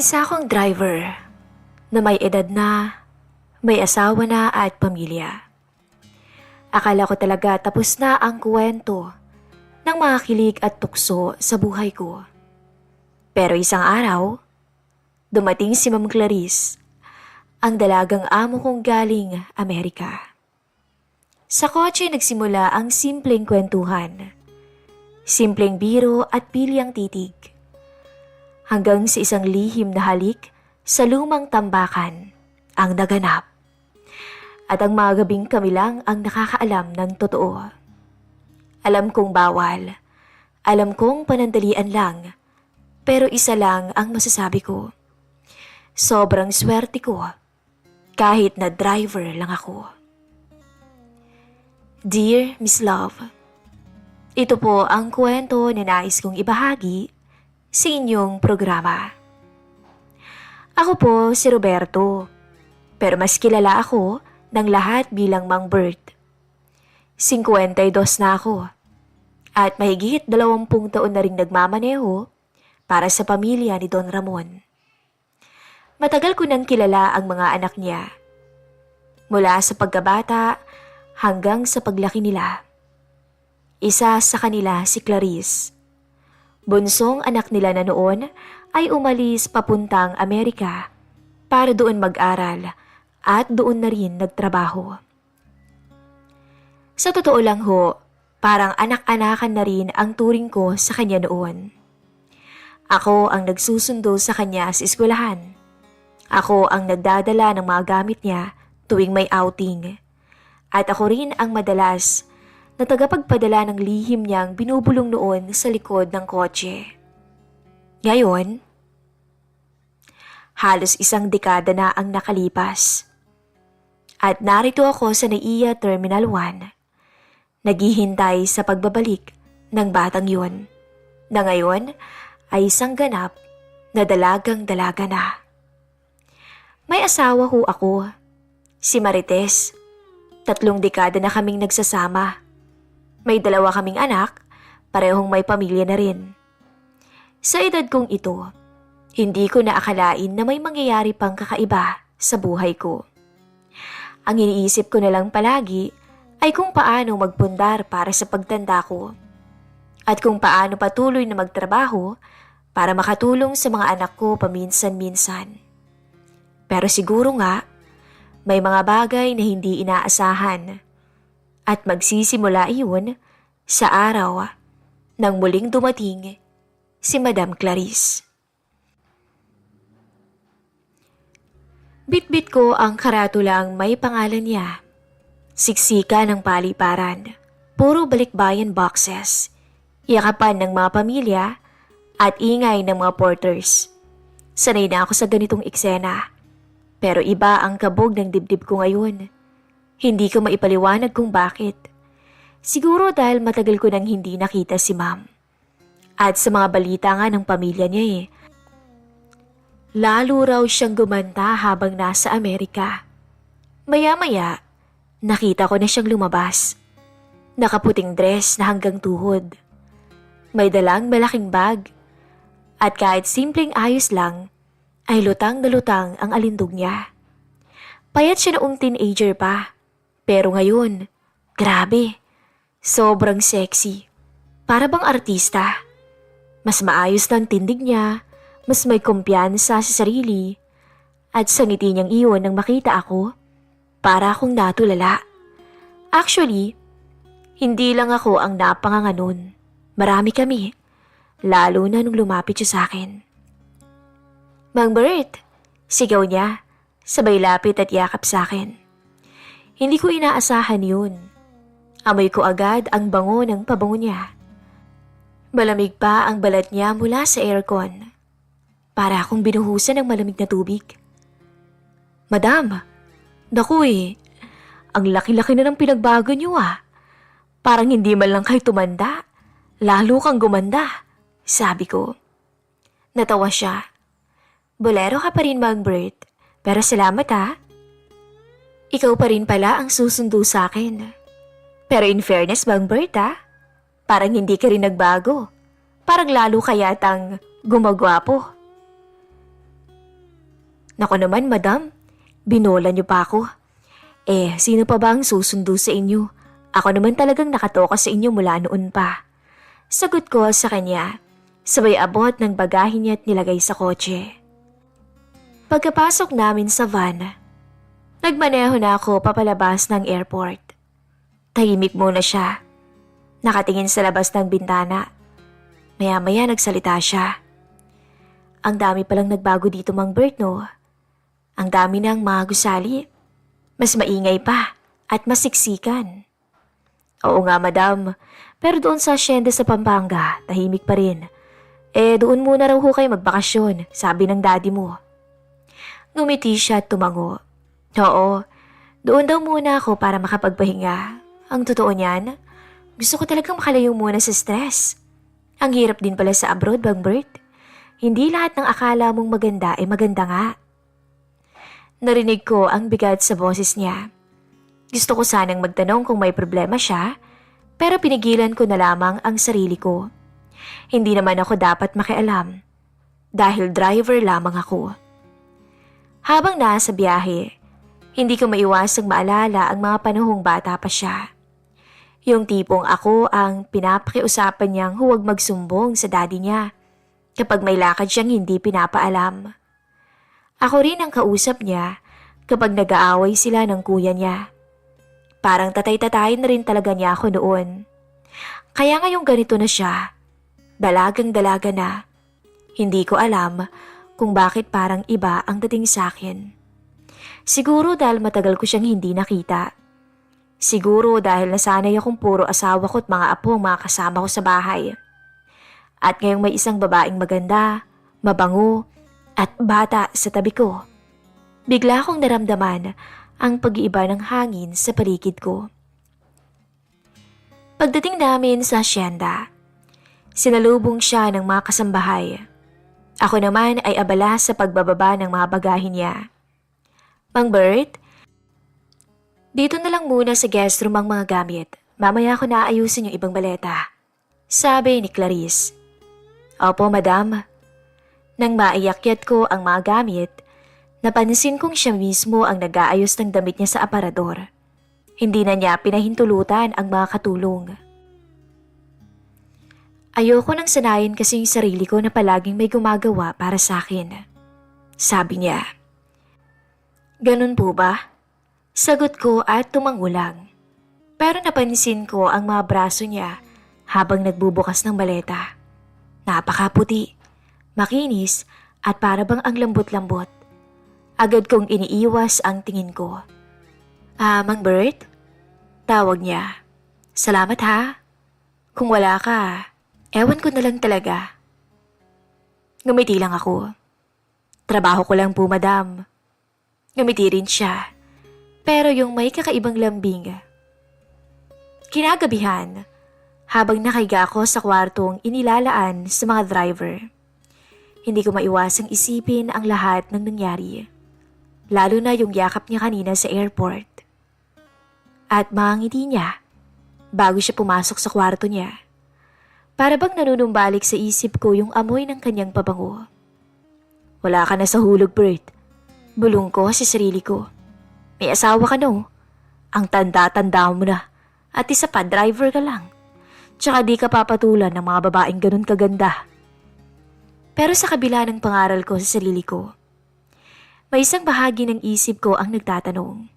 Isa akong driver na may edad na, may asawa na at pamilya. Akala ko talaga tapos na ang kwento ng mga kilig at tukso sa buhay ko. Pero isang araw, dumating si Ma'am Clarice, ang dalagang amo kong galing Amerika. Sa kotse nagsimula ang simpleng kwentuhan, simpleng biro at pilyang titig. Hanggang sa isang lihim na halik sa lumang tambakan ang naganap. At ang mga gabing kami lang ang nakakaalam ng totoo. Alam kong bawal, alam kong panandalian lang, pero isa lang ang masasabi ko. Sobrang swerte ko, kahit na driver lang ako. Dear Miss Love, ito po ang kwento na nais kong ibahagi sa inyong programa. Ako po si Roberto, pero mas kilala ako ng lahat bilang Mang Bert. 52 na ako at mahigit 20 taon na ring nagmamaneho para sa pamilya ni Don Ramon. Matagal ko nang kilala ang mga anak niya, mula sa pagkabata hanggang sa paglaki nila. Isa sa kanila si Clarice. Bunsong anak nila na noon ay umalis papuntang Amerika para doon mag-aral at doon na rin nagtrabaho. Sa totoo lang ho, parang anak-anakan na rin ang turing ko sa kanya noon. Ako ang nagsusundo sa kanya sa eskwelahan. Ako ang nagdadala ng mga gamit niya tuwing may outing. At ako rin ang madalas na tagapagpadala ng lihim niyang binubulong noon sa likod ng kotse. Ngayon, halos isang dekada na ang nakalipas. At narito ako sa NAIA Terminal 1, naghihintay sa pagbabalik ng batang yun, na ngayon ay isang ganap na dalagang-dalaga na. May asawa ho ako, si Marites. 3 dekada na kaming nagsasama. May 2 kaming anak, parehong may pamilya na rin. Sa edad kong ito, hindi ko naakalain na may mangyayari pang kakaiba sa buhay ko. Ang iniisip ko na lang palagi ay kung paano magpundar para sa pagtanda ko at kung paano patuloy na magtrabaho para makatulong sa mga anak ko paminsan-minsan. Pero siguro nga, may mga bagay na hindi inaasahan. At magsisimula iyon sa araw nang muling dumating si Madam Clarice. Bitbit ko ang karatulang may pangalan niya. Siksika ng paliparan, puro balikbayan boxes, yakapan ng mga pamilya at ingay ng mga porters. Sanay na ako sa ganitong eksena, pero iba ang kabog ng dibdib ko ngayon. Hindi ko maipaliwanag kung bakit. Siguro dahil matagal ko nang hindi nakita si Ma'am. At sa mga balita nga ng pamilya niya lalo raw siyang gumanda habang nasa Amerika. Maya-maya, nakita ko na siyang lumabas. Nakaputing dress na hanggang tuhod. May dalang malaking bag. At kahit simpleng ayos lang, ay lutang na lutang ang alindog niya. Payat siya noong teenager pa. Pero ngayon, grabe, sobrang sexy. Para bang artista. Mas maayos na ang tindig niya, mas may kumpiyansa sa sarili. At sa ngiti niyang iyon nang makita ako, para akong natulala. Actually, hindi lang ako ang napanganga nun. Marami kami, lalo na nung lumapit siya sa akin. Mang Bert, sigaw niya, sabay lapit at yakap sa akin. Hindi ko inaasahan yun. Amoy ko agad ang bango ng pabango niya. Malamig pa ang balat niya mula sa aircon. Para akong binuhusan ng malamig na tubig. Madam, naku ang laki-laki na ng pinagbago niyo Parang hindi man lang kayo tumanda, lalo kang gumanda, sabi ko. Natawa siya. Bolero ka pa rin, Mang Bert, pero salamat Ikaw pa rin pala ang susundo sa akin. Pero in fairness, Mang Bert parang hindi ka rin nagbago. Parang lalo ka yatang gumagwapo. Naku naman, madam. Binola niyo pa ako. Sino pa ba ang susundo sa inyo? Ako naman talagang nakatoka sa inyo mula noon pa. Sagot ko sa kanya. Sabay abot ng bagahe niya at nilagay sa kotse. Pagkapasok namin sa van, nagmaneho na ako papalabas ng airport. Tahimik muna siya. Nakatingin sa labas ng bintana. Maya-maya nagsalita siya. Ang dami palang nagbago dito, Mang Bert, no? Ang dami ng mga gusali. Mas maingay pa at masiksikan. Oo nga, madam. Pero doon sa asyenda sa Pampanga, tahimik pa rin. Doon muna raw ho kayo magbakasyon, sabi ng daddy mo. Ngumiti siya at tumango. Oo, doon daw muna ako para makapagpahinga. Ang totoo niyan, gusto ko talagang makalayo muna sa stress. Ang hirap din pala sa abroad, Mang Bert. Hindi lahat ng akala mong maganda ay maganda nga. Narinig ko ang bigat sa boses niya. Gusto ko sanang magtanong kung may problema siya, pero pinigilan ko na lamang ang sarili ko. Hindi naman ako dapat makialam, dahil driver lamang ako. Habang nasa biyahe, hindi ko maiwasang maalala ang mga panahong bata pa siya. Yung tipong ako ang pinapakiusapan niyang huwag magsumbong sa daddy niya kapag may lakad siyang hindi pinapaalam. Ako rin ang kausap niya kapag nag-aaway sila ng kuya niya. Parang tatay-tatayin na rin talaga niya ako noon. Kaya ngayong ganito na siya, dalagang-dalaga na, hindi ko alam kung bakit parang iba ang dating sa akin. Siguro dahil matagal ko siyang hindi nakita. Siguro dahil nasanay akong puro asawa ko at mga apo ang mga kasama ko sa bahay. At ngayong may isang babaeng maganda, mabango, at bata sa tabi ko, bigla akong naramdaman ang pag-iiba ng hangin sa paligid ko. Pagdating namin sa asyenda, sinalubong siya ng mga kasambahay. Ako naman ay abala sa pagbababa ng mga bagahe niya. Mang Bert, dito na lang muna sa guest room ang mga gamit. Mamaya ko naayusin yung ibang baleta, sabi ni Clarice. Opo, madam. Nang maiyakyat ko ang mga gamit, napansin kong siya mismo ang nag-aayos ng damit niya sa aparador. Hindi na niya pinahintulutan ang mga katulong. Ayoko nang sanayin kasi yung sarili ko na palaging may gumagawa para sa akin. Sabi niya. Ganun po ba? Sagot ko at tumango lang. Pero napansin ko ang mga braso niya habang nagbubukas ng maleta. Napakaputi, makinis at para bang ang lambot-lambot. Agad kong iniiwas ang tingin ko. Mang Bert? Tawag niya. Salamat ha. Kung wala ka, ewan ko na lang talaga. Ngumiti lang ako. Trabaho ko lang po, madam. Ngumiti rin siya. Pero yung may kakaibang lambing. Kinagabihan, habang nakahiga ako sa kwartong inilalaan sa mga driver, hindi ko maiwasang isipin ang lahat ng nangyari. Lalo na yung yakap niya kanina sa airport. At mga ngiti niya bago siya pumasok sa kwarto niya. Para bang nanunumbalik sa isip ko yung amoy ng kanyang pabango. Wala ka na sa hulog, Bert. Bulong ko sa sarili ko. May asawa ka no? Ang tanda-tanda mo na. At isa pa, driver ka lang. Tsaka di ka papatulan ng mga babaeng ganun kaganda. Pero sa kabila ng pangaral ko sa sarili ko, may isang bahagi ng isip ko ang nagtatanong.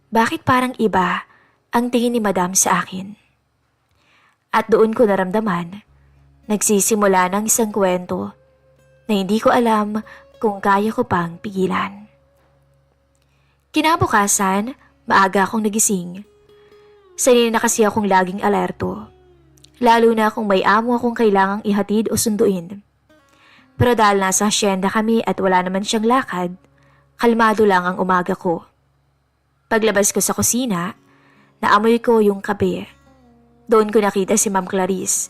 Bakit parang iba ang tingin ni Madam sa akin? At doon ko naramdaman, nagsisimula ng isang kwento na hindi ko alam kung kaya ko pang pigilan. Kinabukasan, maaga akong nagising. Sanay na kasi akong laging alerto. Lalo na kung may amo akong kailangang ihatid o sunduin. Pero dahil nasa asyenda kami at wala naman siyang lakad, kalmado lang ang umaga ko. Paglabas ko sa kusina, naamoy ko yung kape. Doon ko nakita si Ma'am Clarice.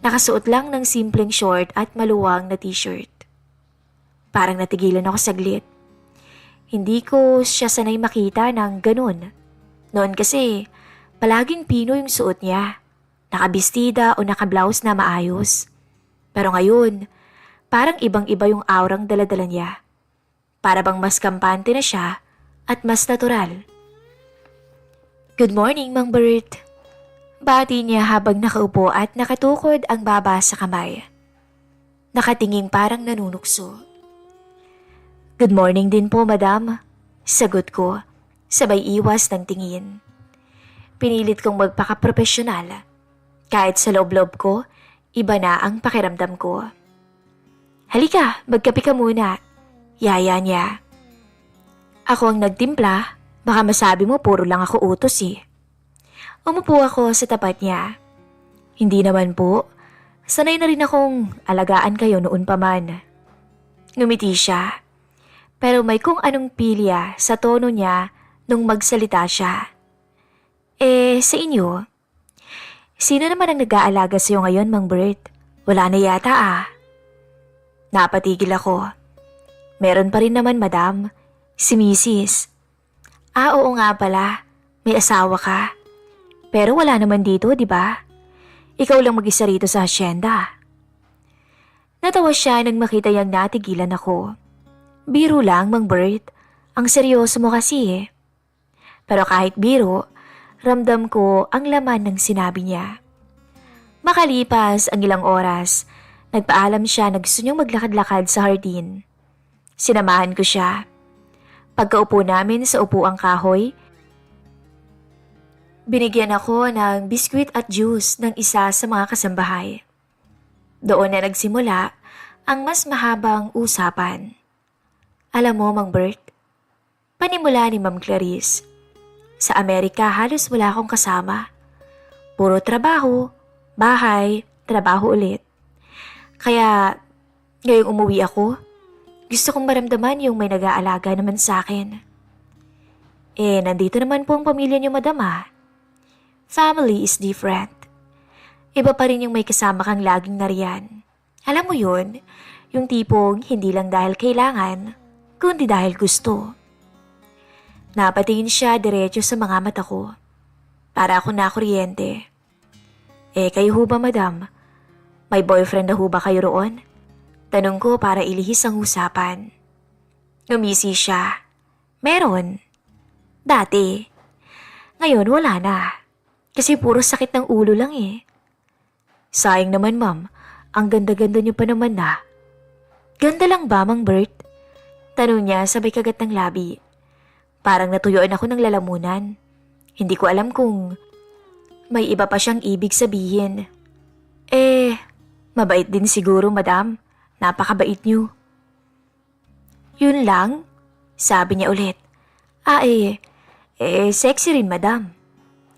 Nakasuot lang ng simpleng short at maluwang na t-shirt. Parang natigilan ako saglit. Hindi ko siya sanay makita ng ganun. Noon kasi, palaging pino yung suot niya. Nakabistida o nakablouse na maayos. Pero ngayon, parang ibang-iba yung aurang daladala niya. Para bang mas kampante na siya at mas natural. "Good morning, Mang Bert." Bati niya habang nakaupo at nakatukod ang baba sa kamay. Nakatinging parang nanunukso. "Good morning din po, madam." Sagot ko, sabay iwas ng tingin. Pinilit kong magpaka-profesional. Kahit sa loob-loob ko, iba na ang pakiramdam ko. "Halika, magkape ka muna." Yaya niya. Ako ang nagtimpla, baka masabi mo puro lang ako utos eh. Umupo ako sa tapat niya. "Hindi naman po, sanay na rin akong alagaan kayo noon pa man." Ngumiti siya, pero may kung anong pilya sa tono niya nung magsalita siya. Sa inyo? Sino naman ang nag-aalaga sa'yo ngayon, Mang Bert? Wala na yata ah." Napatigil ako. "Meron pa rin naman, madam. Si Mrs. Oo nga pala. May asawa ka. Pero wala naman dito, di ba? Ikaw lang mag-isa rito sa asyenda." Natawa siya nang makita niyang natigilan ako. "Biro lang, Mang Bert. Ang seryoso mo kasi eh." Pero kahit biro, ramdam ko ang laman ng sinabi niya. Makalipas ang ilang oras, nagpaalam siya na gusto niyang maglakad-lakad sa hardin. Sinamahan ko siya. Pagkaupo namin sa upuang kahoy, binigyan ako ng biskwit at juice ng isa sa mga kasambahay. Doon na nagsimula ang mas mahabang usapan. "Alam mo, Mang Bert," panimula ni Ma'am Clarice, "sa Amerika halos wala akong kasama. Puro trabaho, bahay, trabaho ulit. Kaya ngayong umuwi ako, gusto kong maramdaman yung may nag-aalaga naman sa akin. Nandito naman po ang pamilya niyo, madam ah. Family is different. Iba pa rin yung may kasama kang laging nariyan. Alam mo yun, yung tipong hindi lang dahil kailangan, kundi dahil gusto." Napatingin siya diretso sa mga mata ko. Para ako nakuryente. Kayo ho ba, madam? May boyfriend na ho ba kayo roon?" Tanong ko para ilihis ang usapan. Ngumisi siya. "Meron. Dati. Ngayon wala na. Kasi puro sakit ng ulo lang eh." "Sayang naman, ma'am. Ang ganda-ganda niyo pa naman na." "Ganda lang ba, Mang Bert?" Tanong niya sabay kagat ng labi. Parang natuyuan ako ng lalamunan. Hindi ko alam kung may iba pa siyang ibig sabihin. Mabait din siguro, madam. Napakabait niyo." "Yun lang?" Sabi niya ulit. Sexy rin, madam."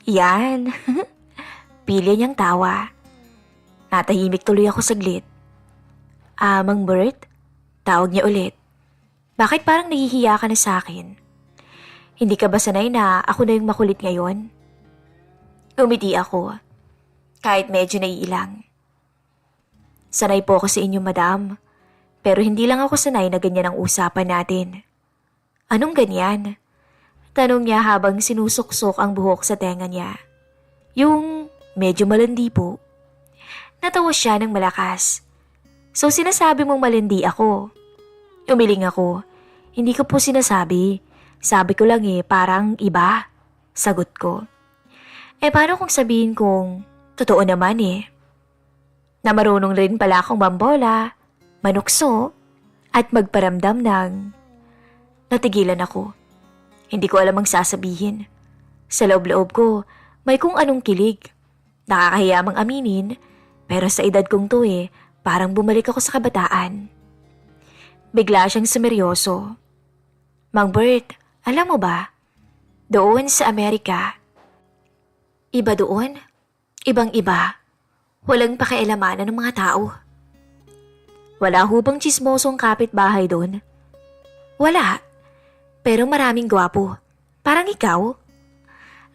"Yan." Pilya niyang tawa. Natahimik tuloy ako saglit. Mang Bert?" Tawag niya ulit. "Bakit parang nahihiya ka na sa akin? Hindi ka ba sanay na ako na yung makulit ngayon?" Umiti ako, kahit medyo naiilang. "Sanay po ako sa inyo, madam. Pero hindi lang ako sanay na ganyan ang usapan natin." "Anong ganyan?" Tanong niya habang sinusuksok ang buhok sa tenga niya. "Yung medyo malandi po." Natawa siya ng malakas. "So sinasabi mong malandi ako?" Umiling ako. "Hindi ko po sinasabi. Sabi ko lang parang iba." Sagot ko. Paano kung sabihin kong totoo naman na marunong rin pala akong mambola, manukso, at magparamdam ng... Natigilan ako. Hindi ko alam ang sasabihin. Sa loob-loob ko, may kung anong kilig. Nakakahiya mang aminin, pero sa edad kong to parang bumalik ako sa kabataan. Bigla siyang sumeryoso. "Mang Bert, alam mo ba, doon sa Amerika, iba doon, ibang-iba, walang pakialamanan ng mga tao." "Wala ho bang tsismosong kapitbahay doon?" "Wala, pero maraming gwapo, parang ikaw."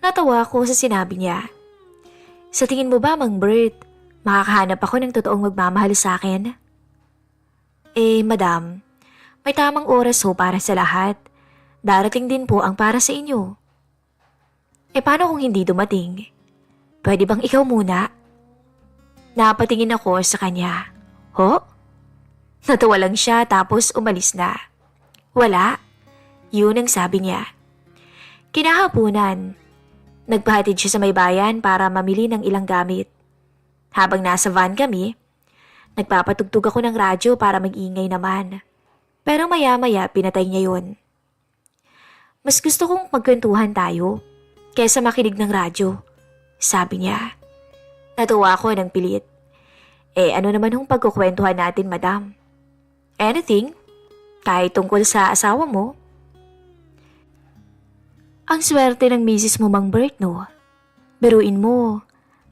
Natawa ako sa sinabi niya. "Sa tingin mo ba, Mang Bert, makakahanap ako ng totoong magmamahal sa akin?" Madam, may tamang oras ho para sa lahat. Darating din po ang para sa inyo." Paano kung hindi dumating? Pwede bang ikaw muna?" Napatingin ako sa kanya. "Ho?" Natawa lang siya tapos umalis na. Wala. Yun ang sabi niya. Kinahaponan, nagpahatid siya sa may bayan para mamili ng ilang gamit. Habang nasa van kami, nagpapatugtog ako ng radyo para mag-ingay naman. Pero maya-maya pinatay niya yun. Mas gusto kong magkwentuhan tayo kaysa makinig ng radyo, sabi niya. Natuwa ako ng pilit. Ano naman hong pagkukwentuhan natin, madam? Anything? Kahit tungkol sa asawa mo? Ang swerte ng misis mo, Mang Bert, no? Biruin mo,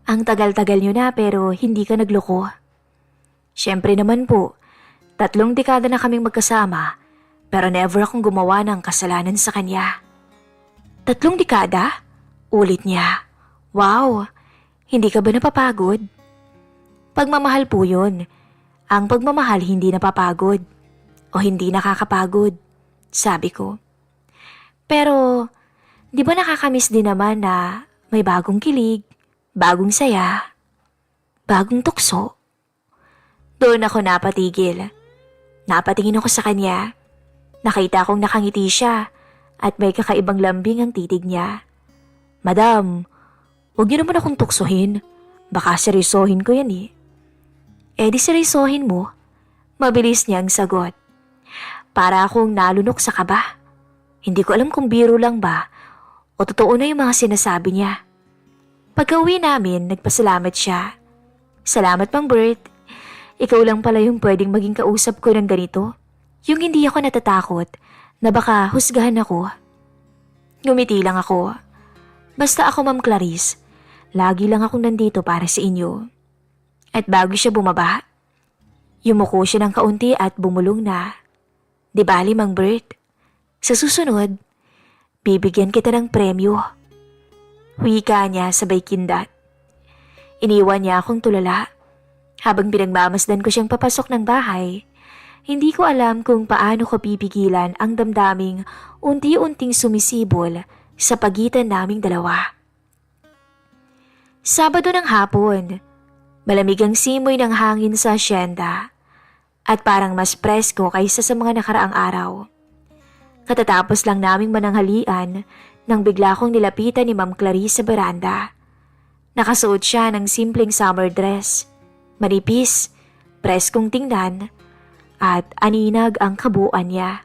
ang tagal-tagal nyo na pero hindi ka nagloko. Siyempre naman po, 3 dekada na kaming magkasama pero never akong gumawa ng kasalanan sa kanya. 3 dekada? Ulit niya. Wow, hindi ka ba napapagod? Pagmamahal po yun. Ang pagmamahal hindi napapagod o hindi nakakapagod, sabi ko. Pero, di ba nakakamiss din naman na may bagong kilig, bagong saya, bagong tukso? Doon ako napatigil. Napatingin ako sa kanya. Nakita kong nakangiti siya at may kakaibang lambing ang titig niya. Madam, huwag niyo naman akong tuksohin. Baka seryosohin ko yan eh. Di seryosohin mo. Mabilis niyang sagot. Para akong nalunok sa kaba. Hindi ko alam kung biro lang ba o totoo na yung mga sinasabi niya. Pagka-uwi namin, nagpasalamat siya. Salamat, Mang Bert. Ikaw lang pala yung pwedeng maging kausap ko ng ganito. Yung hindi ako natatakot na baka husgahan ako. Ngumiti lang ako. Basta ako, Ma'am Clarice, lagi lang akong nandito para sa inyo. At bago siya bumaba, yumuko siya ng kaunti at bumulong na. Di bali, Mang Bert, sa susunod, bibigyan kita ng premyo. Wika niya sabay kindat. Iniwan niya akong tulala. Habang pinagmamasdan ko siyang papasok ng bahay, hindi ko alam kung paano ko pipigilan ang damdaming unti-unting sumisibol sa pagitan naming dalawa. Sabado ng hapon, malamig ang simoy ng hangin sa asyenda at parang mas presko kaysa sa mga nakaraang araw. Katatapos lang naming mananghalian nang bigla kong nilapitan ni Ma'am Clarice sa beranda. Nakasuot siya ng simpleng summer dress. Manipis, preskong tingnan, at aninag ang kabuuan niya.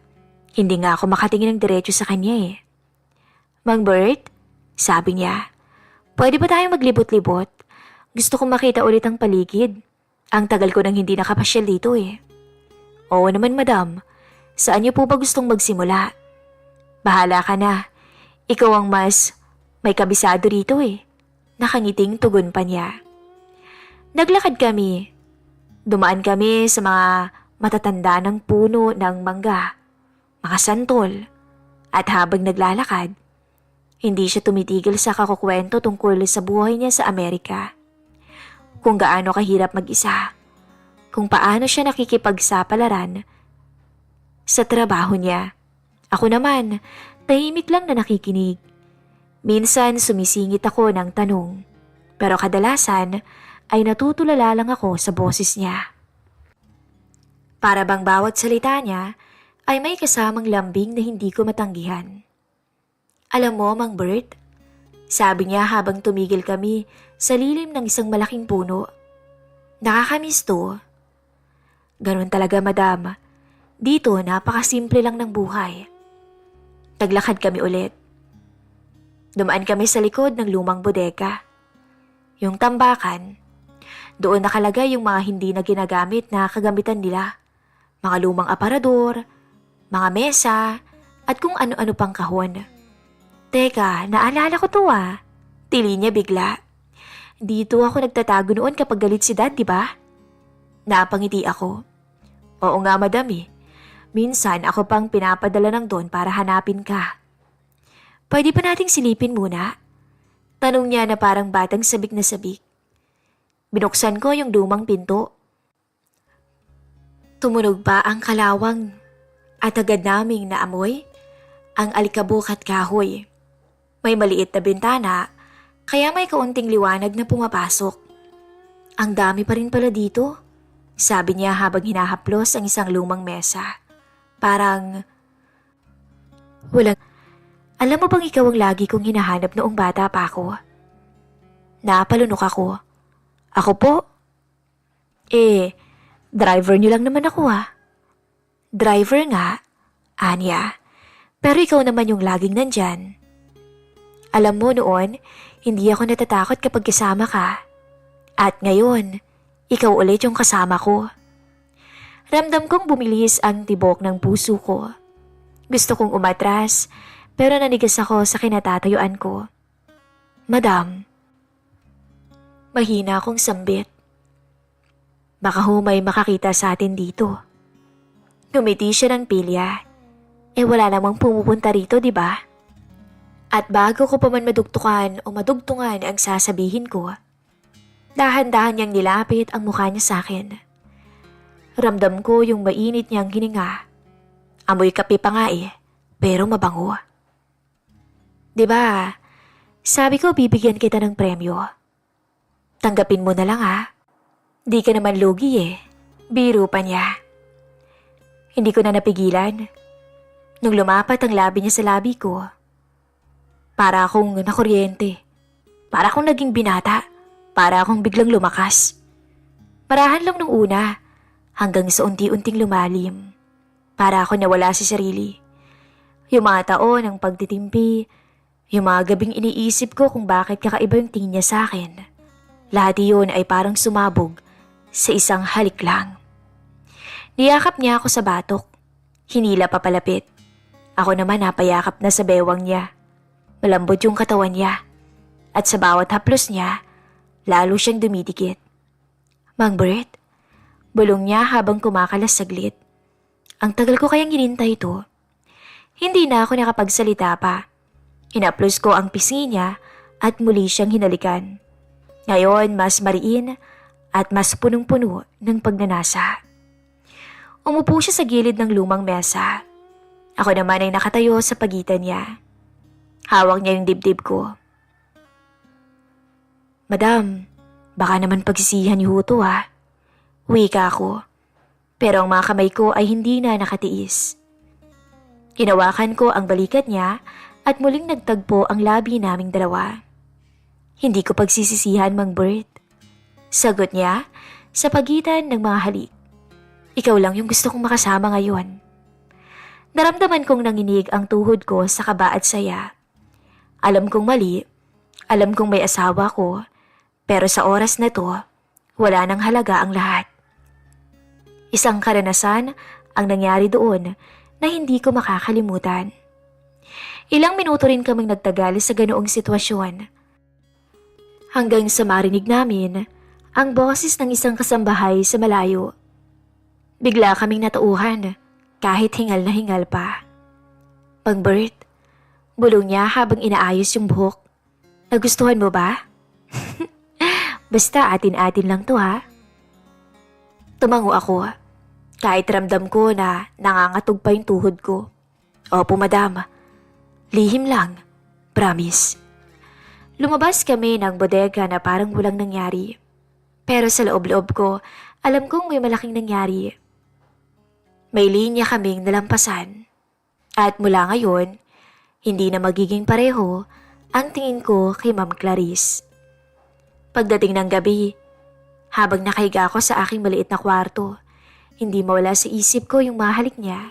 Hindi nga ako makatingin ng diretso sa kanya eh. Mang Bert, sabi niya, pwede ba tayong maglibot-libot? Gusto kong makita ulit ang paligid. Ang tagal ko nang hindi nakapasyal dito eh. Oo naman, madam. Saan niyo po ba gustong magsimula? Bahala ka na. Ikaw ang mas may kabisado rito eh. Nakangiting tugon pa niya. Naglakad kami. Dumaan kami sa mga matatanda ng puno ng mangga, mga santol. At habang naglalakad, hindi siya tumitigil sa kakukwento tungkol sa buhay niya sa Amerika. Kung gaano kahirap mag-isa, kung paano siya nakikipagsapalaran sa trabaho niya. Ako naman, tahimik lang na nakikinig. Minsan sumisingit ako ng tanong, pero kadalasan ay natutulala lang ako sa boses niya. Para bang bawat salita niya ay may kasamang lambing na hindi ko matanggihan. Alam mo, Mang Bert, sabi niya habang tumigil kami sa lilim ng isang malaking puno. Nakakamiss to. Ganun talaga, madam. Dito, napakasimple lang ng buhay. Naglakad kami ulit. Dumaan kami sa likod ng lumang bodega. Yung tambakan, doon nakalagay yung mga hindi na ginagamit na kagamitan nila. Mga lumang aparador, mga mesa, at kung ano-ano pang kahon. Teka, naalala ko to ah. Tili niya bigla. Dito ako nagtatago noon kapag galit si Dad, di ba? Napangiti ako. Oo nga, madam eh. Minsan ako pang pinapadala ng doon para hanapin ka. Pwede pa nating silipin muna? Tanong niya na parang batang sabik na sabik. Binuksan ko yung lumang pinto. Tumunog pa ang kalawang at agad naming naamoy ang alikabok at kahoy. May maliit na bintana kaya may kaunting liwanag na pumapasok. Ang dami pa rin pala dito, sabi niya habang hinahaplos ang isang lumang mesa. Parang Walang... Alam mo bang ikaw ang lagi kong hinahanap noong bata pa ako? Napalunok ako. Ako po? Driver niyo lang naman ako Driver nga, Anya. Pero ikaw naman yung laging nandyan. Alam mo noon, hindi ako natatakot kapag kasama ka. At ngayon, ikaw ulit yung kasama ko. Ramdam kong bumilis ang tibok ng puso ko. Gusto kong umatras, pero nanigas ako sa kinatatayuan ko. Madam, mahina akong sambit. Baka may makakita sa atin dito. Ngumiti siya ng pilya. Wala namang pumupunta rito, di ba? At bago ko pa man madugtukan o madugtungan ang sasabihin ko, dahan-dahan niyang nilapit ang mukha niya sa akin. Ramdam ko yung mainit niyang hininga. Amoy kape pa nga pero mabango. Di ba, sabi ko bibigyan kita ng premyo. Tanggapin mo na lang Di ka naman lugi Biro pa niya. Hindi ko na napigilan. Nung lumapat ang labi niya sa labi ko, para akong nakuryente. Para akong naging binata. Para akong biglang lumakas. Marahan lang nung una, hanggang sa unti-unting lumalim. Para ako nawala sa sarili. Yung mga taon ng pagtitimpi, yung mga gabing iniisip ko kung bakit kakaiba yung tingin niya sa akin. Lahat iyon ay parang sumabog sa isang halik lang. Niyakap niya ako sa batok. Hinila pa palapit. Ako naman napayakap na sa bewang niya. Malambot yung katawan niya. At sa bawat haplos niya, lalo siyang dumidikit. Mang Bert, bulong niya habang kumakalas saglit. Ang tagal ko kayang hinintay ito. Hindi na ako nakapagsalita pa. Inaplos ko ang pisngi niya at muli siyang hinalikan. Ngayon mas mariin at mas punong-puno ng pagnanasa. Umupo siya sa gilid ng lumang mesa. Ako naman ay nakatayo sa pagitan niya. Hawak niya yung dibdib ko. Madam, baka naman pagsisihan niyo ito Wika ako. Pero ang mga kamay ko ay hindi na nakatiis. Hinawakan ko ang balikat niya at muling nagtagpo ang labi naming dalawa. Hindi ko pagsisisihan, Mang Bert. Sagot niya sa pagitan ng mga halik. Ikaw lang yung gusto kong makasama ngayon. Naramdaman kong nanginig ang tuhod ko sa kaba at saya. Alam kong mali, alam kong may asawa ko, pero sa oras na to, wala nang halaga ang lahat. Isang karanasan ang nangyari doon na hindi ko makakalimutan. Ilang minuto rin kaming nagtagal sa ganoong sitwasyon. Hanggang sa marinig namin ang boses ng isang kasambahay sa malayo. Bigla kaming natauhan kahit hingal na hingal pa. Mang Bert, bulong niya habang inaayos yung buhok. Nagustuhan mo ba? Basta atin-atin lang to Tumango ako. Kahit ramdam ko na nangangatog pa yung tuhod ko. Opo, madam. Lihim lang. Promise. Lumabas kami ng bodega na parang walang nangyari. Pero sa loob-loob ko, alam kong may malaking nangyari. May linya kaming nalampasan. At mula ngayon, hindi na magiging pareho ang tingin ko kay Ma'am Clarice. Pagdating ng gabi, habang nakahiga ako sa aking maliit na kwarto, hindi mawala sa isip ko yung mahalik niya,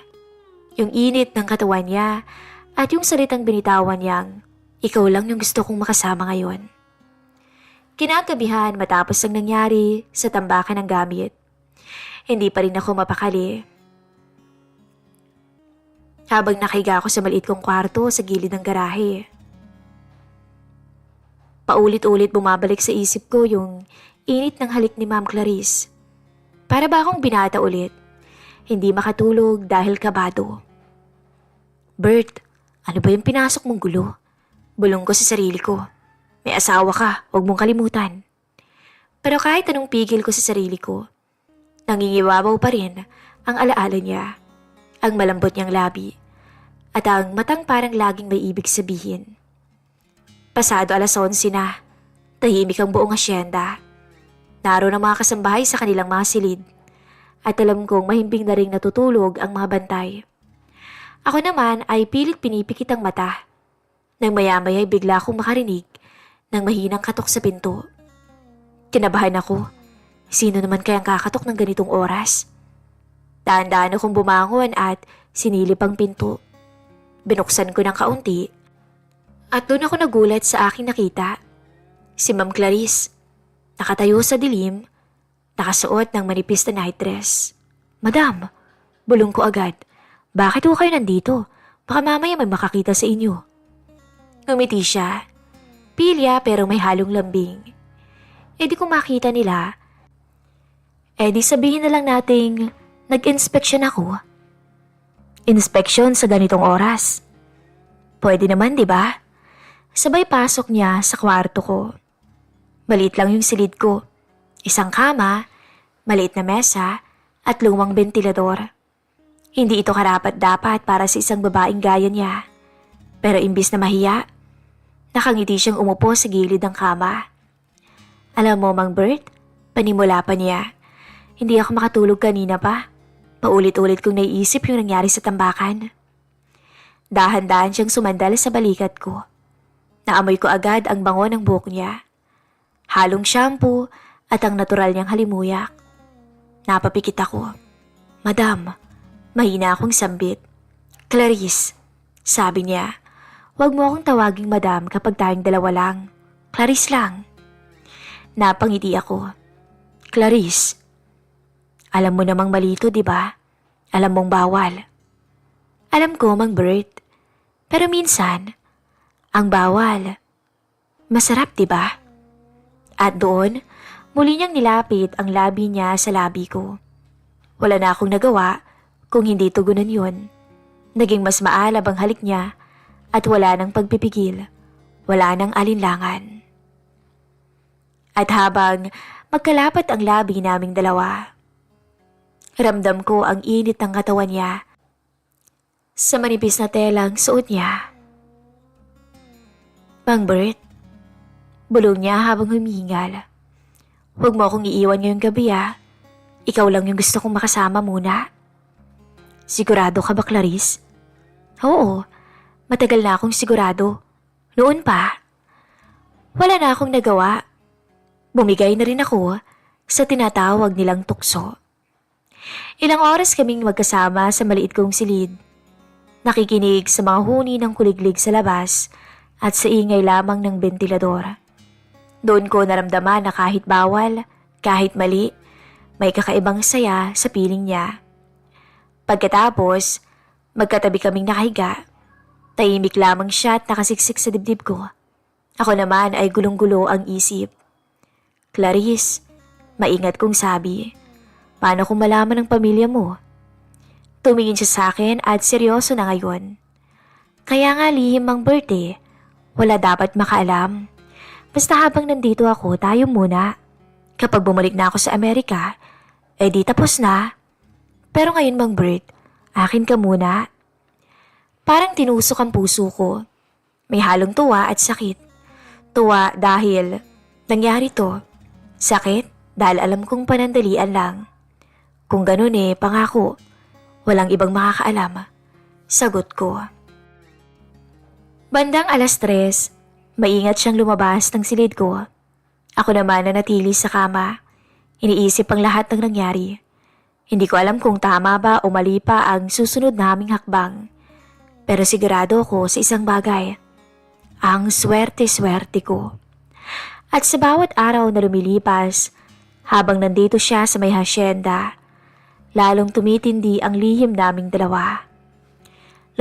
yung init ng katawan niya at yung salitang binitawan niyang, ikaw lang yung gusto kong makasama ngayon. Kinagabihan matapos ang nangyari sa tambakan ng gamit, hindi pa rin ako mapakali. Habang nakahiga ako sa maliit kong kwarto sa gilid ng garahe, paulit-ulit bumabalik sa isip ko yung init ng halik ni Ma'am Clarice. Para ba akong binata ulit? Hindi makatulog dahil kabado. Bert, ano ba yung pinasok mong gulo? Bulong ko sa sarili ko. May asawa ka, huwag mong kalimutan. Pero kahit anong pigil ko sa sarili ko, nangingiwabaw pa rin ang alaala niya, ang malambot niyang labi, at ang matang parang laging may ibig sabihin. Pasado 11:00 na, tahimik ang buong asyenda. Naroon ang mga kasambahay sa kanilang mga silid at alam kong mahimbing na ring natutulog ang mga bantay. Ako naman ay pilit pinipikit ang mata. Nang maya-maya ay bigla akong makarinig ng mahinang katok sa pinto. Kinabahan ako. Sino naman kayang kakatok ng ganitong oras? Dahan-dahan akong bumangon at sinilip ang pinto. Binuksan ko ng kaunti at doon ako nagulat sa aking nakita. Si Ma'am Clarice, nakatayo sa dilim, nakasuot ng manipis na night dress. Madam, bulong ko agad. Bakit ho kayo nandito? Baka mamaya may makakita sa inyo. Ngumiti siya. Pilya pero may halong lambing. E di kung makita nila, e di sabihin na lang nating nag-inspeksyon ako. Inspeksyon sa ganitong oras. Pwede naman, di ba? Sabay pasok niya sa kwarto ko. Maliit lang yung silid ko. Isang kama, maliit na mesa, at lumang bentilador. Hindi ito karapat-dapat para sa isang babaeng gaya niya. Pero imbis na mahiya, nakangiti siyang umupo sa gilid ng kama. Alam mo, Mang Bert, panimula pa niya. Hindi ako makatulog kanina pa. Paulit-ulit kong naiisip yung nangyari sa tambakan. Dahan-dahan siyang sumandal sa balikat ko. Naamoy ko agad ang bango ng buhok niya. Halong shampoo at ang natural niyang halimuyak. Napapikit ako. Madam, mahina akong sambit. Clarice, sabi niya, huwag mo akong tawaging madam kapag tayong dalawa lang. Clarice lang. Napangiti ako. Clarice, alam mo namang mali ito, di ba? Alam mong bawal. Alam ko, Mang Bert. Pero minsan, ang bawal, masarap, di ba? At doon, muli niyang nilapit ang labi niya sa labi ko. Wala na akong nagawa kung hindi tugunan yun. Naging mas maalab ang halik niya at wala nang pagpipigil. Wala nang alinlangan. At habang magkalapat ang labi naming dalawa, ramdam ko ang init ng katawan niya sa manipis na telang suot niya. Mang Bert, bulong niya habang humihingal. Huwag mo akong iiwan ngayong gabi Ikaw lang yung gusto kong makasama muna. Sigurado ka ba, Clarice? Oo, matagal na akong sigurado. Noon pa. Wala na akong nagawa. Bumigay na rin ako sa tinatawag nilang tukso. Ilang oras kaming magkasama sa maliit kong silid. Nakikinig sa mga huni ng kuliglig sa labas at sa ingay lamang ng bentilador. Doon ko naramdaman na kahit bawal, kahit mali, may kakaibang saya sa piling niya. Pagkatapos, magkatabi kaming nakahiga. Tahimik lamang siya at nakasiksik sa dibdib ko. Ako naman ay gulong-gulo ang isip. Clarice, maingat kong sabi. Paano kung malaman ng pamilya mo? Tumingin siya sa akin at seryoso na ngayon. Kaya nga lihim Mang Bert Wala dapat makaalam. Basta habang nandito ako, tayo muna. Kapag bumalik na ako sa Amerika, di tapos na. Pero ngayon Mang Bert, akin ka muna. Parang tinusok ang puso ko. May halong tuwa at sakit. Tuwa dahil nangyari to. Sakit dahil alam kong panandalian lang. Kung ganun pangako, walang ibang makakaalam. Sagot ko. Bandang 3:00, maingat siyang lumabas ng silid ko. Ako naman na natili sa kama. Iniisip ang lahat ng nangyari. Hindi ko alam kung tama ba o mali pa ang susunod naming hakbang. Pero sigurado ako sa isang bagay. Ang swerte-swerte ko. At sa bawat araw na lumilipas, habang nandito siya sa may hasyenda, lalong tumitindi ang lihim naming dalawa.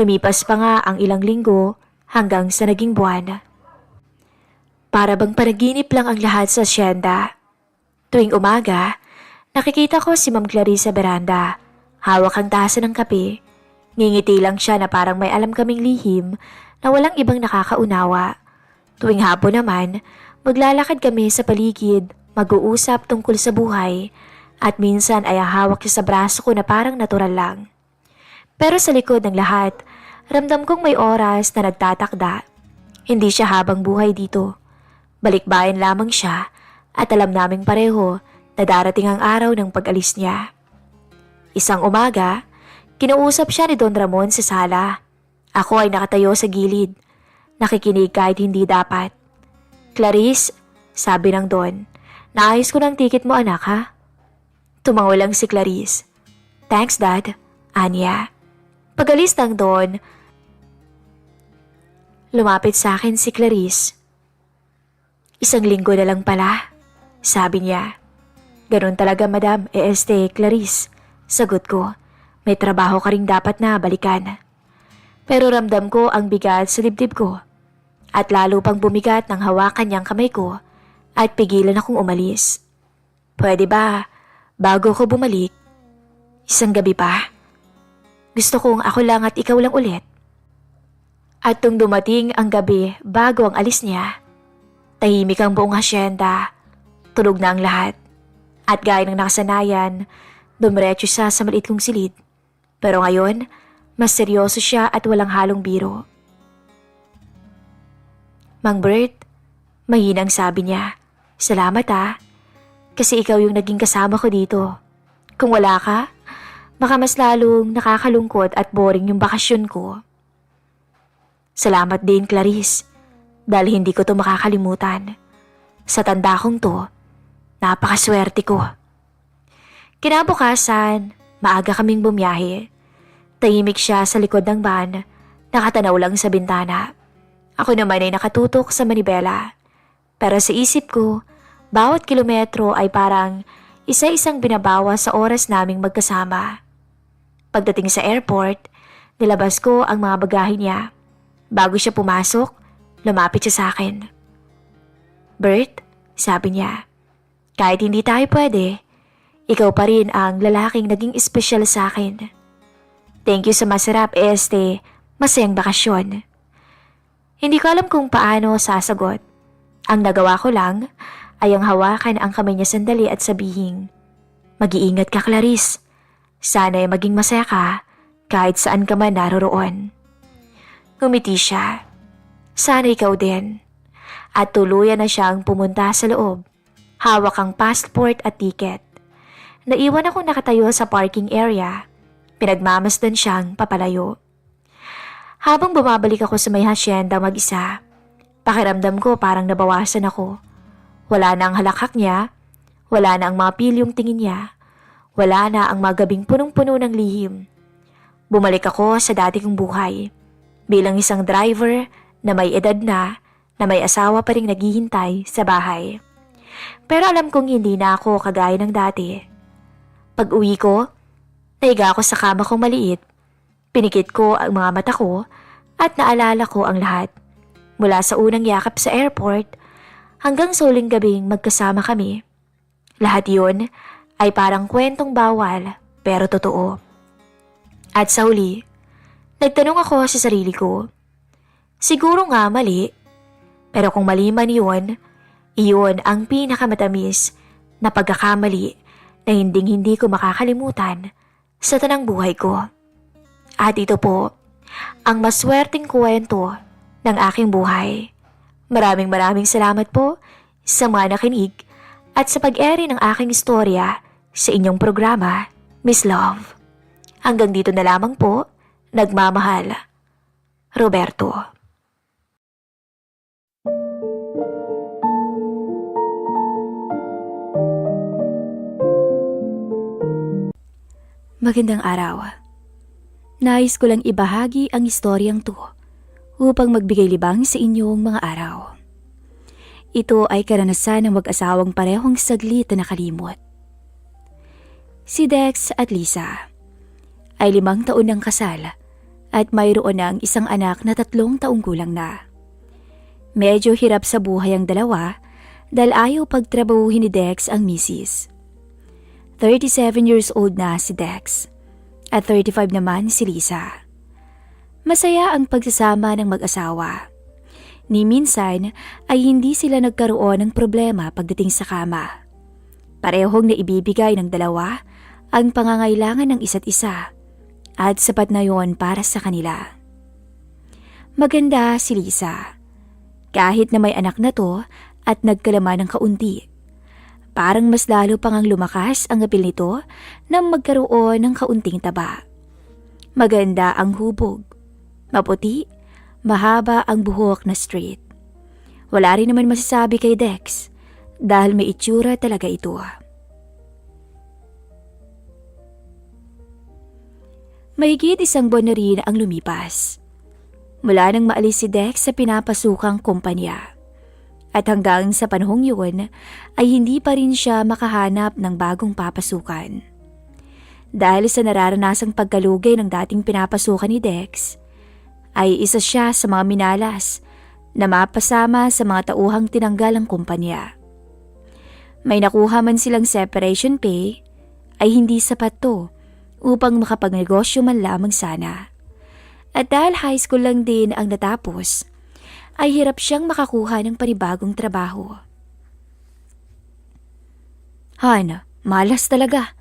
Lumipas pa nga ang ilang linggo hanggang sa naging buwan. Para bang panaginip lang ang lahat sa hasyenda. Tuwing umaga, nakikita ko si Ma'am Clarice sa beranda, hawak ang tasa ng kape. Ngingiti lang siya na parang may alam kaming lihim na walang ibang nakakaunawa. Tuwing hapon naman, maglalakad kami sa paligid, mag-uusap tungkol sa buhay, at minsan ay hawak siya sa braso ko na parang natural lang. Pero sa likod ng lahat, ramdam kong may oras na nagtatakda. Hindi siya habang buhay dito. Balikbayan lamang siya at alam naming pareho na darating ang araw ng pag-alis niya. Isang umaga, Kinausap siya ni Don Ramon sa sala. Ako ay nakatayo sa gilid, nakikinig kahit hindi dapat. Clarice, sabi ng Don, naayos ko ng ticket mo anak ha? Tumango lang si Clarice. Thanks Dad, Anya. Pagalis ng Don, lumapit sa akin si Clarice. 1 linggo na lang pala, sabi niya. Ganun talaga madam, Clarice. Sagot ko, may trabaho ka ring dapat na balikan. Pero ramdam ko ang bigat sa dibdib ko. At lalo pang bumigat nang hawakan niyang kamay ko at pigilan akong umalis. Pwede ba, bago ko bumalik, 1 gabi pa? Gusto kong ako lang at ikaw lang ulit. At tung dumating ang gabi bago ang alis niya, tahimik ang buong hasyenda, tulog na ang lahat. At gaya ng nakasanayan, dumiretso siya sa maliit kong silid. Pero ngayon, mas seryoso siya at walang halong biro. Mang Bert, mahinang sabi niya, salamat kasi ikaw yung naging kasama ko dito. Kung wala ka, baka mas lalong nakakalungkot at boring yung bakasyon ko. Salamat din Clarice, dahil hindi ko to makakalimutan. Sa tanda kong to, napakaswerte ko. Kinabukasan, maaga kaming bumiyahe. Tahimik siya sa likod ng van, nakatanaw lang sa bintana. Ako naman ay nakatutok sa manibela. Pero sa isip ko, bawat kilometro ay parang isa-isang binabawa sa oras naming magkasama. Pagdating sa airport, nilabas ko ang mga bagahe niya. Bago siya pumasok, lumapit siya sa akin. Bert, sabi niya, kahit hindi tayo pwede, ikaw pa rin ang lalaking naging espesyal sa akin. Thank you sa masarap, masayang bakasyon. Hindi ko alam kung paano sasagot. Ang nagawa ko lang ay ang hawakan ang kamay niya sandali at sabihin, mag-iingat ka Clarice. Sana'y maging masaya ka kahit saan ka man naroroon. Ngumiti siya. Sana ikaw din. At tuluyan na siyang pumunta sa loob. Hawak ang passport at ticket. Naiwan akong nakatayo sa parking area. Pinagmamasdan siyang papalayo. Habang bumabalik ako sa may hasyenda mag-isa, pakiramdam ko parang nabawasan ako. Wala na ang halakhak niya, wala na ang mga pilyong tingin niya, wala na ang mga gabing punong-puno ng lihim. Bumalik ako sa dati kong buhay, bilang isang driver na may edad na may asawa pa ring naghihintay sa bahay. Pero alam kong hindi na ako kagaya ng dati. Pag uwi ko, naiga ako sa kama kong maliit. Pinikit ko ang mga mata ko at naalala ko ang lahat. Mula sa unang yakap sa airport hanggang sa huling gabing magkasama kami. Lahat yun ay parang kwentong bawal pero totoo. At sa huli, nagtanong ako sa sarili ko. Siguro nga mali, pero kung mali man yun, iyon ang pinakamatamis na pagkakamali na hindi ko makakalimutan sa tanang buhay ko. At ito po, ang maswerteng kwento ng aking buhay. Maraming salamat po sa mga nakinig at sa pag-eri ng aking istorya sa inyong programa, Miss Love. Hanggang dito na lamang po, nagmamahal, Roberto. Magandang araw. Nais ko lang ibahagi ang istoryang to upang magbigay libang sa inyong mga araw. Ito ay karanasan ng mag-asawang parehong saglit na nakalimot. Si Dex at Lisa ay 5 taon ng kasal at mayroon ng isang anak na 3 taong gulang na. Medyo hirap sa buhay ang dalawa dahil ayaw pagtrabahuhin ni Dex ang misis. 37 years old na si Dex at 35 naman si Lisa. Masaya ang pagsasama ng mag-asawa. Ni minsan ay hindi sila nagkaroon ng problema pagdating sa kama. Parehong naibibigay ng dalawa ang pangangailangan ng isa't isa at sapat na yon para sa kanila. Maganda si Lisa. Kahit na may anak na to at nagkalaman ng kaunti. Parang mas lalo pang ang lumakas ang apil nito nang magkaroon ng kaunting taba. Maganda ang hubog. Maputi, mahaba ang buhok na straight. Wala rin naman masasabi kay Dex dahil may itsura talaga ito. Mahigit 1 buwan na rin ang lumipas. Mula nang maalis si Dex sa pinapasukang kumpanya. At hanggang sa panahong yun ay hindi pa rin siya makahanap ng bagong papasukan. Dahil sa nararanasang pagkalugay ng dating pinapasukan ni Dex, ay isa siya sa mga minalas na mapasama sa mga tauhang tinanggal ang kumpanya. May nakuha man silang separation pay, ay hindi sapat to upang makapagnegosyo man lamang sana. At dahil high school lang din ang natapos, ay hirap siyang makakuha ng panibagong trabaho. Han, malas talaga.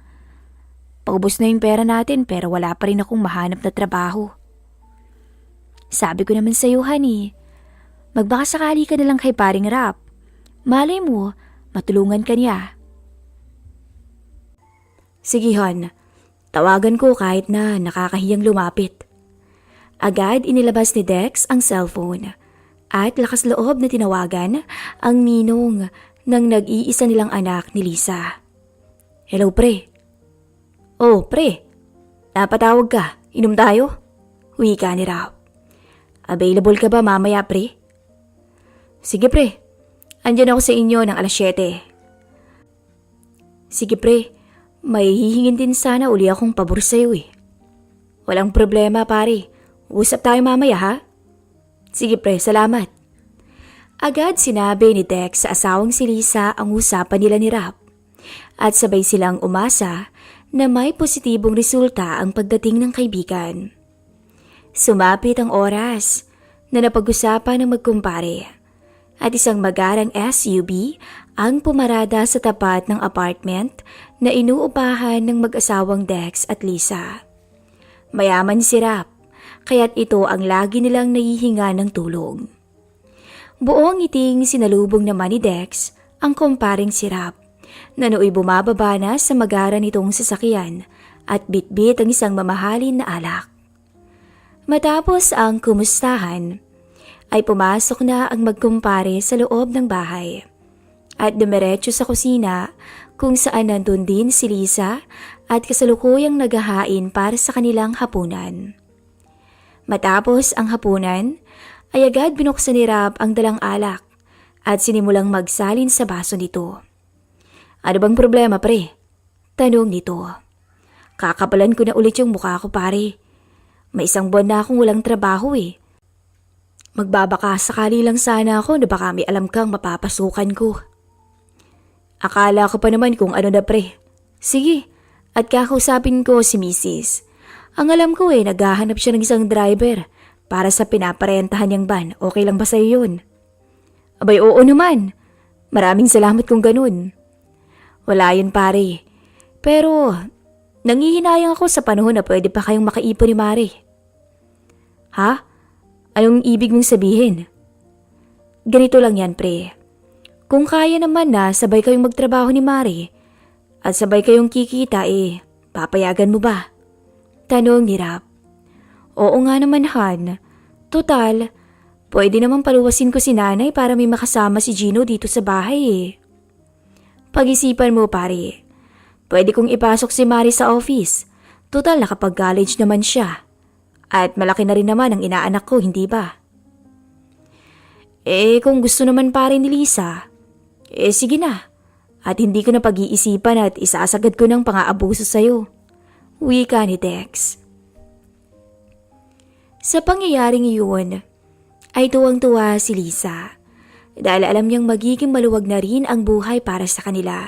Paubos na yung pera natin pero wala pa rin akong mahanap na trabaho. Sabi ko naman sa'yo, honey, magbakasakali ka na lang kay paring Rap. Malay mo, matulungan ka niya. Sige, Han. Tawagan ko kahit na nakakahiyang lumapit. Agad inilabas ni Dex ang cellphone at lakas loob na tinawagan ang ninong ng nag-iisa nilang anak ni Lisa. Hello, pre. Oh, pre. Napatawag ka. Inom tayo? Wika ni Rap. Available ka ba mamaya, pre? Sige, pre. Andyan ako sa inyo ng 7:00. Sige, pre. May hihingin din sana uli akong pabor sa'yo eh. Walang problema, pare. Usap tayo mamaya, ha? Sige, pre. Salamat. Agad sinabi ni Dex sa asawang si Lisa ang usapan nila ni Rap. At sabay silang umasa na may positibong resulta ang pagdating ng kaibigan. Sumapit ang oras na napag-usapan ng magkumpare at isang magarang SUV ang pumarada sa tapat ng apartment na inuupahan ng mag-asawang Dex at Lisa. Mayaman si Rap, kaya't ito ang lagi nilang nahihinga ng tulong. Buong ngiting sinalubong naman ni Dex ang kumparing si Rap na nooy bumababa na sa magara nitong sasakyan at bitbit ang isang mamahalin na alak. Matapos ang kumustahan, ay pumasok na ang magkumpare sa loob ng bahay at dumiretso sa kusina kung saan nandun din si Lisa at kasalukuyang naghahain para sa kanilang hapunan. Matapos ang hapunan, ay agad binuksan ni Rap ang dalang alak at sinimulang magsalin sa baso nito. Ano bang problema, pre? Tanong nito. Kakapalan ko na ulit yung mukha ko, pare. May 1 buwan na akong walang trabaho eh. Magbabaka sakali lang sana ako na baka may alam kang mapapasukan ko. Akala ko pa naman kung ano na, pre. Sige, at kakausapin ko si Mrs. Ang alam ko eh, naghahanap siya ng isang driver para sa pinaparentahan niyang van. Okay lang ba sa'yo yun? Abay, oo naman. Maraming salamat kung ganun. Wala yun, pare. Pero nangihinayang ako sa panahon na pwede pa kayong makaipon ni Mare. Ha? Anong ibig mong sabihin? Ganito lang yan, pre. Kung kaya naman na sabay kayong magtrabaho ni Mare at sabay kayong kikita papayagan mo ba? Tanong ni Rap. Oo nga naman, Han. Total, pwede naman paluwasin ko si nanay para may makasama si Gino dito sa bahay eh. Pag-isipan mo, pare. Pwede kong ipasok si Mari sa office. Total, nakapag-college naman siya. At malaki na rin naman ang inaanak ko, hindi ba? Kung gusto naman pare ni Lisa, sige na. At hindi ko na pag-iisipan at isasagad ko ng pang-aabuso sa'yo. Wika ni Dex. Sa pangyayaring iyon, ay tuwang-tuwa si Lisa. Dahil alam niyang magiging maluwag na rin ang buhay para sa kanila.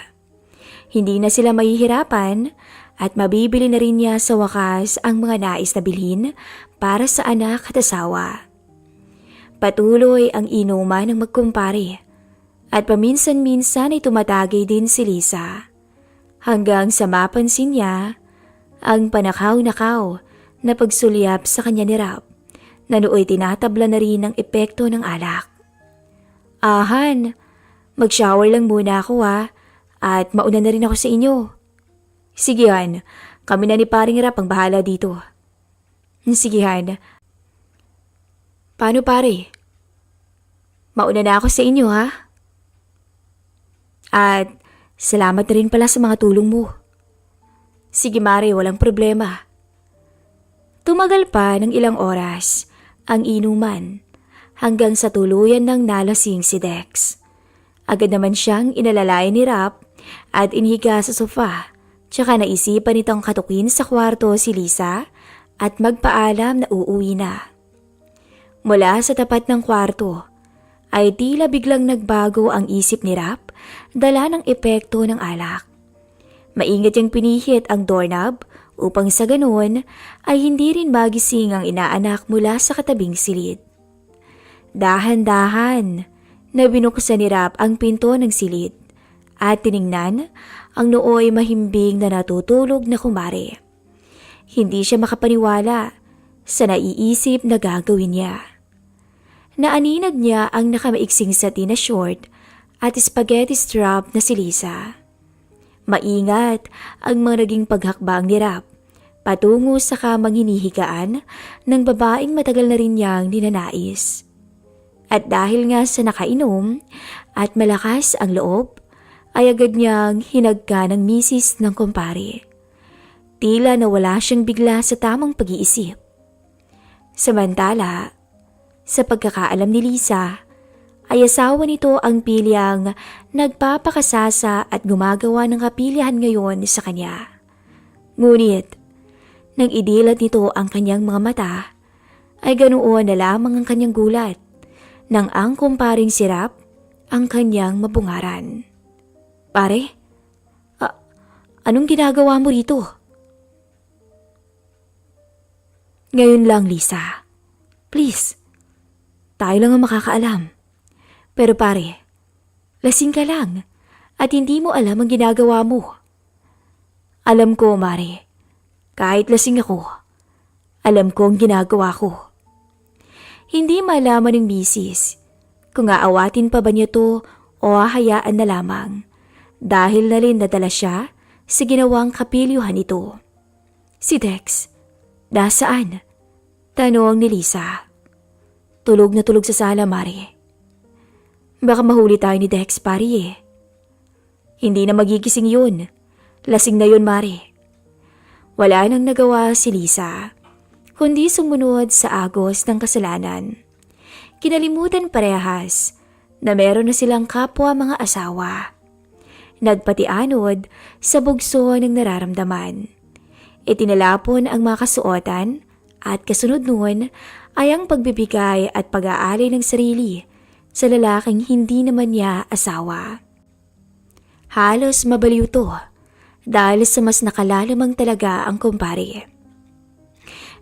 Hindi na sila mahihirapan at mabibili na rin niya sa wakas ang mga nais na bilhin para sa anak at asawa. Patuloy ang inuman ng magkumpare at paminsan-minsan ay tumatagay din si Lisa. Hanggang sa mapansin niya ang panakaw-nakaw na pagsulyap sa kanya ni Rap na nooy tinatabla na rin ang epekto ng alak. Han, mag-shower lang muna ako at mauna na rin ako sa inyo. Sige Han, kami na ni paring Rap ang bahala dito. Sige, Han. Paano pare? Mauna na ako sa inyo, ha? At salamat na rin pala sa mga tulong mo. Sige, Mare, walang problema. Tumagal pa ng ilang oras ang inuman hanggang sa tuluyan ng nalasing si Dex. Agad naman siyang inalalayan ni Rap at inihiga sa sofa, tsaka naisipan nitong katukin sa kwarto si Lisa at magpaalam na uuwi na. Mula sa tapat ng kwarto ay tila biglang nagbago ang isip ni Rap dala ng epekto ng alak. Maingat niyang pinihit ang doorknob upang sa ganoon ay hindi rin magising ang inaanak mula sa katabing silid. Dahan-dahan na binuksan ni Rap ang pinto ng silid at tiningnan ang nooy mahimbing na natutulog na kumare. Hindi siya makapaniwala sa naiisip na gagawin niya. Naaninag niya ang nakamaiksing satin na short at spaghetti strap na si Lisa. Maingat ang mga naging paghakbang ni Rap patungo sa kamang hinihigaan ng babaeng matagal na rin niyang ninanais. At dahil nga sa nakainom at malakas ang loob, ay agad niyang hinagka ng misis ng kumpare. Tila nawala siyang bigla sa tamang pag-iisip. Samantala, sa pagkakaalam ni Lisa, ay asawa nito ang pilyang nagpapakasasa at gumagawa ng kapilyahan ngayon sa kanya. Ngunit, nang idilat nito ang kanyang mga mata, ay ganoon na lamang ang kanyang gulat nang ang kumparing si Rap ang kanyang mabungaran. Pare, anong ginagawa mo rito? Ngayon lang, Lisa. Please, tayo lang ang makakaalam. Pero pare, lasing ka lang at hindi mo alam ang ginagawa mo. Alam ko, Mare, kahit lasing ako, alam ko ang ginagawa ko. Hindi malaman ng misis kung aawatin pa ba niya to o hahayaan na lamang dahil na rin nadala siya sa ginawang kapilyuhan ito. Si Dex, nasaan? Tanong ni Lisa. Tulog na tulog sa sala, Mare. Baka mahuli tayo ni Dex, pare eh. Hindi na magigising yun. Lasing na yun, Mare. Wala nang nagawa si Lisa, kundi sumunod sa agos ng kasalanan. Kinalimutan parehas na meron na silang kapwa mga asawa. Nagpatianod sa bugso ng nararamdaman. Itinalapon ang mga kasuotan at kasunod nun ay ang pagbibigay at pag-aalay ng sarili sa lalaking hindi naman niya asawa. Halos mabaliw to dahil sa mas nakalalamang talaga ang kumpare.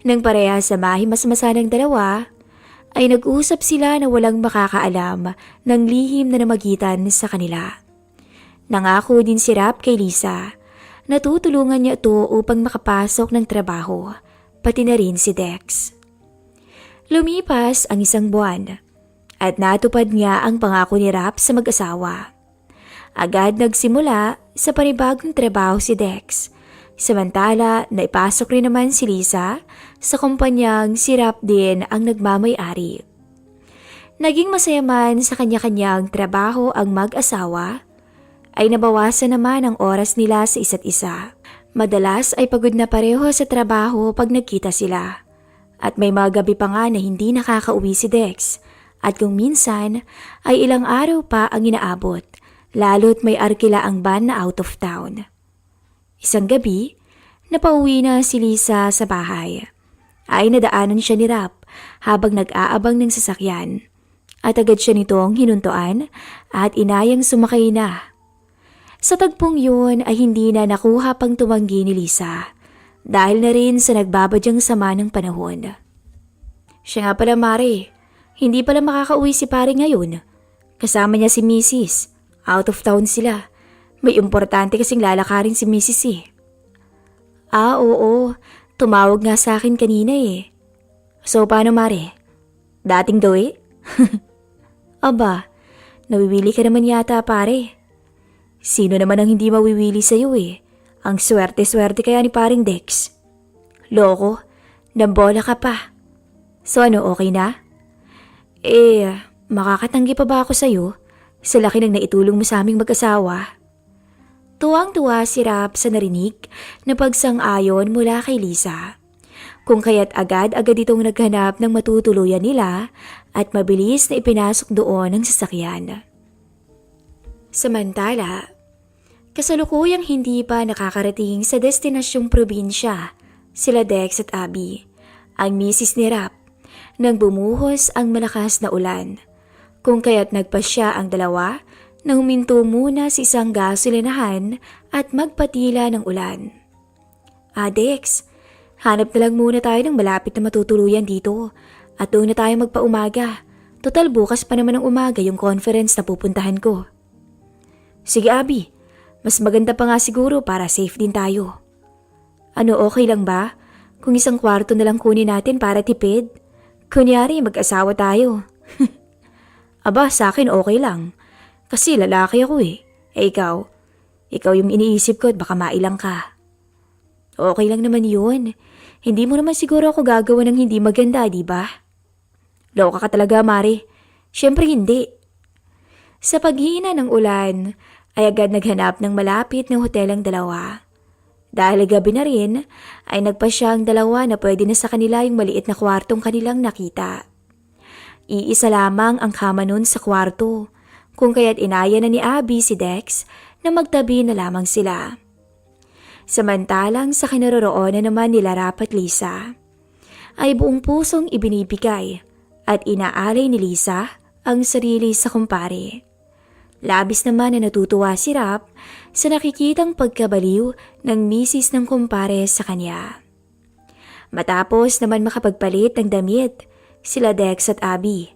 Nang pareha sa mahimasmasa ng dalawa, ay nag-usap sila na walang makakaalam ng lihim na namagitan sa kanila. Nangako din si Rap kay Lisa na tutulungan niya ito upang makapasok ng trabaho, pati na rin si Dex. Lumipas ang isang buwan at natupad nga ang pangako ni Rap sa mag-asawa. Agad nagsimula sa panibagong trabaho si Dex, samantala naipasok rin naman si Lisa sa kumpanyang si Rap din ang nagmamay-ari. Naging masaya man sa kanya-kanyang trabaho ang mag-asawa, ay nabawasan naman ang oras nila sa isa't isa. Madalas ay pagod na pareho sa trabaho pag nagkita sila. At may mga gabi pa nga na hindi nakakauwi si Dex. At kung minsan ay ilang araw pa ang inaabot, lalo't may arkila ang van na out of town. Isang gabi, napauwi na si Lisa sa bahay. Ay nadaanan siya ni Rap habang nag-aabang ng sasakyan. At agad siya nitong hinuntuan at inayang sumakay na. Sa tagpong yun ay hindi na nakuha pang tumanggi ni Lisa dahil na rin sa nagbabadyang sama ng panahon. Siya nga pala, Mare, hindi pala makakauwi si pare ngayon. Kasama niya si Mrs. Out of town sila. May importante kasing lalakarin si Mrs. eh. Oo. Tumawag nga sa akin kanina eh. So paano, Mare? Dating daw eh? Aba, nawiwili ka naman yata, pare. Sino naman ang hindi mawiwili sa'yo eh? Ang swerte-swerte kaya ni paring Dex. Loko, Nambola ka pa. So ano, okay na? Makakatanggi pa ba ako sa'yo? Sa laki ng naitulong mo sa aming mag-asawa. Tuwang-tuwa si Rap sa narinig na pagsang-ayon mula kay Lisa. Kung kaya't agad-agad itong naghanap ng matutuluyan nila at mabilis na ipinasok doon ang sasakyan. Samantala, kasalukuyang hindi pa nakakarating sa destinasyong probinsya sila Dex at Abby, ang misis ni Rap, nang bumuhos ang malakas na ulan. Kung kaya't nagpasya ang dalawa na huminto muna sa isang gasolinahan at magpatila ng ulan. Dex, hanap na lang muna tayo ng malapit na matutuluyan dito at doon na tayo magpaumaga. Total bukas pa naman ng umaga yung conference na pupuntahan ko. Sige Abby, mas maganda pa nga siguro para safe din tayo. Ano, okay lang ba? Kung isang kwarto na lang kunin natin para tipid? Kunyari mag-asawa tayo. Aba, sa akin okay lang. Kasi lalaki ako eh. Ikaw? Ikaw yung iniisip ko at baka mailang ka. Okay lang naman yun. Hindi mo naman siguro ako gagawa ng hindi maganda, di ba? Loka ka talaga, Mari. Siyempre hindi. Sa paghina ng ulan, ay agad naghanap ng malapit ng hotel ang dalawa. Dahil gabi na rin, ay nagpasya ang dalawa na pwede na sa kanila yung maliit na kwartong kanilang nakita. Iisa lamang ang kama nun sa kwarto, kung kaya't inaya na ni Abby si Dex na magtabi na lamang sila. Samantalang sa kinaroroonan naman nila Rap at Lisa, ay buong pusong ibinibigay at inaalay ni Lisa ang sarili sa kumpare. Labis naman na natutuwa si Rap sa nakikitang pagkabaliw ng misis ng kumpare sa kanya. Matapos naman makapagpalit ng damit, sila Dex at Abby,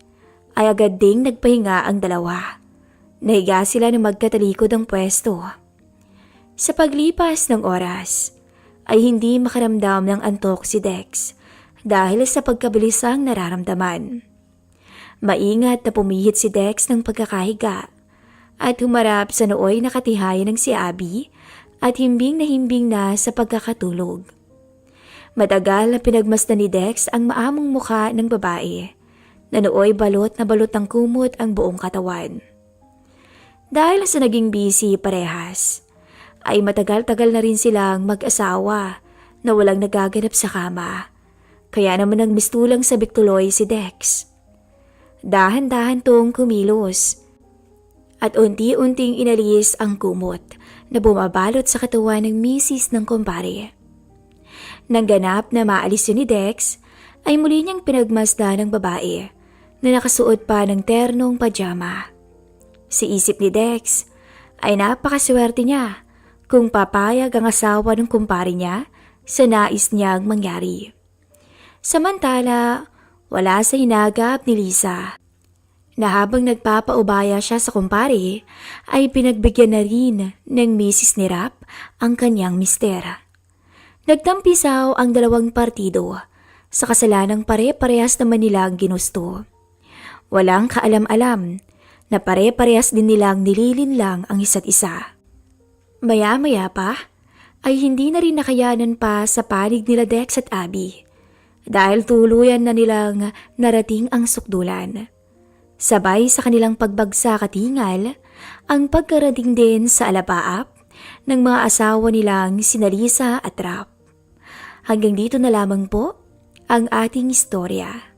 ay agad ding nagpahinga ang dalawa. Nahiga sila na magkatalikod ang pwesto. Sa paglipas ng oras, ay hindi makaramdam ng antok si Dex dahil sa pagkabilisang nararamdaman. Maingat na pumihit si Dex ng pagkakahiga at humarap sa nooy nakatihayan ng si Abby at himbing na sa pagkakatulog. Matagal na pinagmasdan ni Dex ang maamong mukha ng babae na nooy balot na balot ng kumot ang buong katawan. Dahil sa naging busy parehas, ay matagal-tagal na rin silang mag-asawa na walang nagaganap sa kama. Kaya naman nagmistulang sa biktuloy si Dex. Dahan-dahan tong kumilos at unti-unting inalis ang kumot na bumabalot sa katawan ng misis ng kumpare. Nang ganap na maalis yun ni Dex, ay muli niyang pinagmasdan ng babae na nakasuot pa ng ternong pajama. Sa isip ni Dex ay napakaswerte niya kung papayag ang asawa ng kumpare niya sa nais niyang mangyari. Samantala, wala sa hinagap ni Lisa na habang nagpapaubaya siya sa kumpare ay pinagbigyan na rin ng misis ni Rap ang kanyang mister. Nagtampisaw ang dalawang partido sa kasalanang pare-parehas naman nilang ginusto. Walang kaalam-alam na pare-parehas din nilang nililinlang ang isa't isa. Maya-maya pa ay hindi na rin nakayanan pa sa panig nila Dex at Abby dahil tuluyan na nilang narating ang sukdulan. Sabay sa kanilang pagbagsak at hingal ang pagkarating din sa alapaap ng mga asawa nilang sina Lisa at Rap. Hanggang dito na lamang po ang ating istorya.